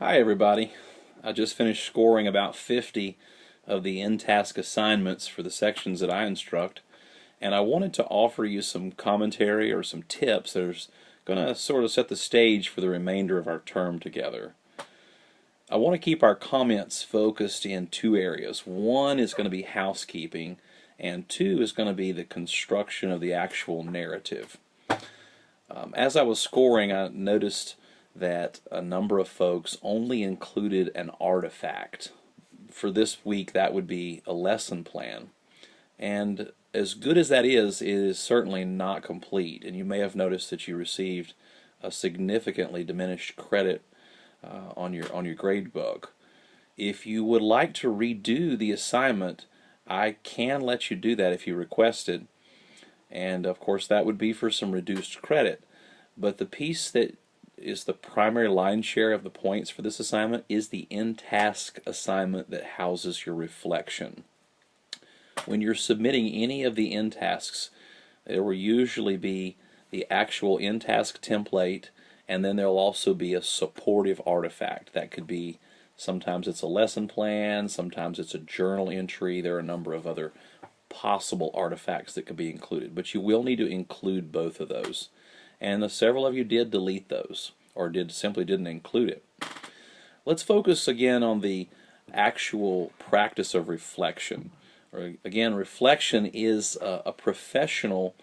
Hi everybody. I just finished scoring about 50 of the in-task assignments for the sections that I instruct, and I wanted to offer you some commentary or some tips that are going to sort of set the stage for the remainder of our term together. I want to keep our comments focused in two areas. One is going to be housekeeping, and two is going to be the construction of the actual narrative. As I was scoring, I noticed that a number of folks only included an artifact. For this week, that would be a lesson plan. And as good as that is, it is certainly not complete. And you may have noticed that you received a significantly diminished credit on your grade book. If you would like to redo the assignment, I can let you do that if you request it. And of course, that would be for some reduced credit. But the piece that is the primary line share of the points for this assignment is the in-task assignment that houses your reflection. When you're submitting any of the in-tasks, there will usually be the actual in-task template, and then there will also be a supportive artifact. That could be, sometimes it's a lesson plan, sometimes it's a journal entry. There are a number of other possible artifacts that could be included, but you will need to include both of those. And several of you did delete those, or simply didn't include it. Let's focus again on the actual practice of reflection. Again, reflection is a professional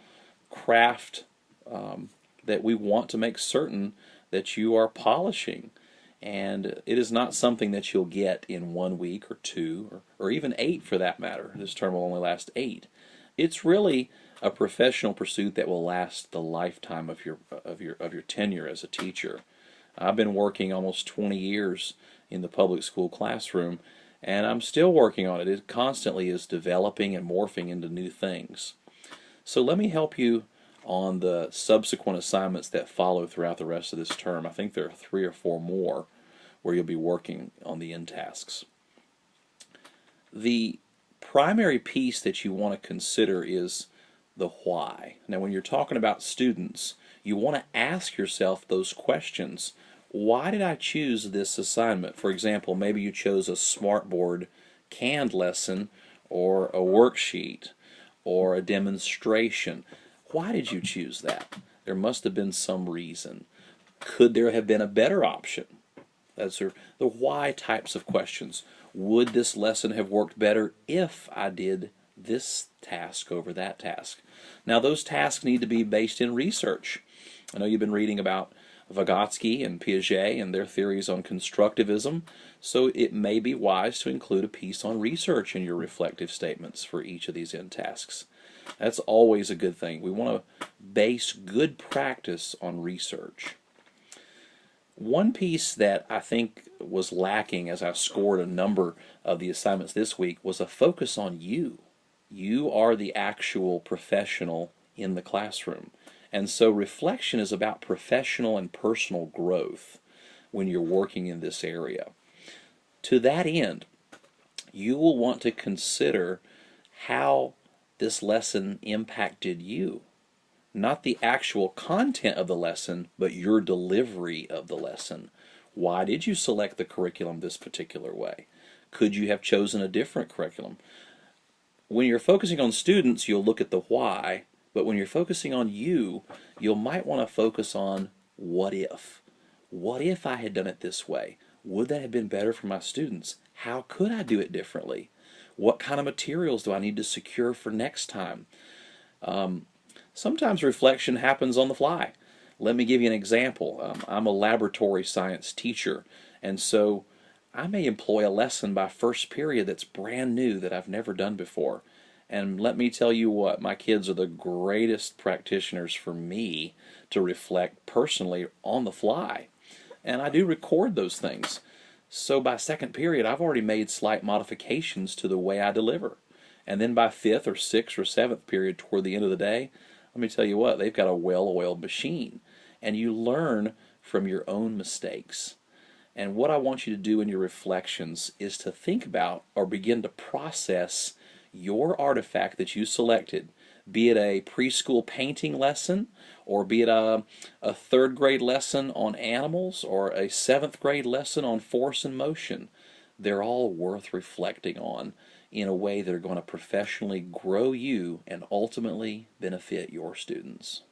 craft that we want to make certain that you are polishing. And it is not something that you'll get in 1 week or 2 or even 8 for that matter. This term will only last 8. It's really a professional pursuit that will last the lifetime of your tenure as a teacher. I've been working almost 20 years in the public school classroom, and I'm still working on it. It constantly is developing and morphing into new things. So let me help you on the subsequent assignments that follow throughout the rest of this term. I think there are 3 or 4 more where you'll be working on the in-tasks. The primary piece that you want to consider is the why. Now, when you're talking about students, you want to ask yourself those questions. Why did I choose this assignment? For example, maybe you chose a smartboard canned lesson or a worksheet or a demonstration. Why did you choose that? There must have been some reason. Could there have been a better option? Those are the why types of questions. Would this lesson have worked better if I did this task over that task? Now, those tasks need to be based in research. I know you've been reading about Vygotsky and Piaget and their theories on constructivism, so it may be wise to include a piece on research in your reflective statements for each of these in-tasks. That's always a good thing. We want to base good practice on research. One piece that I think was lacking as I scored a number of the assignments this week was a focus on you. You are the actual professional in the classroom. And so reflection is about professional and personal growth when you're working in this area. To that end, you will want to consider how this lesson impacted you. Not the actual content of the lesson, but your delivery of the lesson. Why did you select the curriculum this particular way? Could you have chosen a different curriculum? When you're focusing on students, you'll look at the why, but when you're focusing on you, you might want to focus on what if. What if I had done it this way? Would that have been better for my students? How could I do it differently? What kind of materials do I need to secure for next time? Sometimes reflection happens on the fly. Let me give you an example. I'm a laboratory science teacher, and so I may employ a lesson by first period that's brand new that I've never done before. And let me tell you what, my kids are the greatest practitioners for me to reflect personally on the fly. And I do record those things. So by second period, I've already made slight modifications to the way I deliver. And then by fifth or sixth or seventh period toward the end of the day, let me tell you what, they've got a well-oiled machine. And you learn from your own mistakes. And what I want you to do in your reflections is to think about or begin to process your artifact that you selected be it a preschool painting lesson, or be it a third grade lesson on animals, or a seventh grade lesson on force and motion. They're all worth reflecting on in a way that are going to professionally grow you and ultimately benefit your students.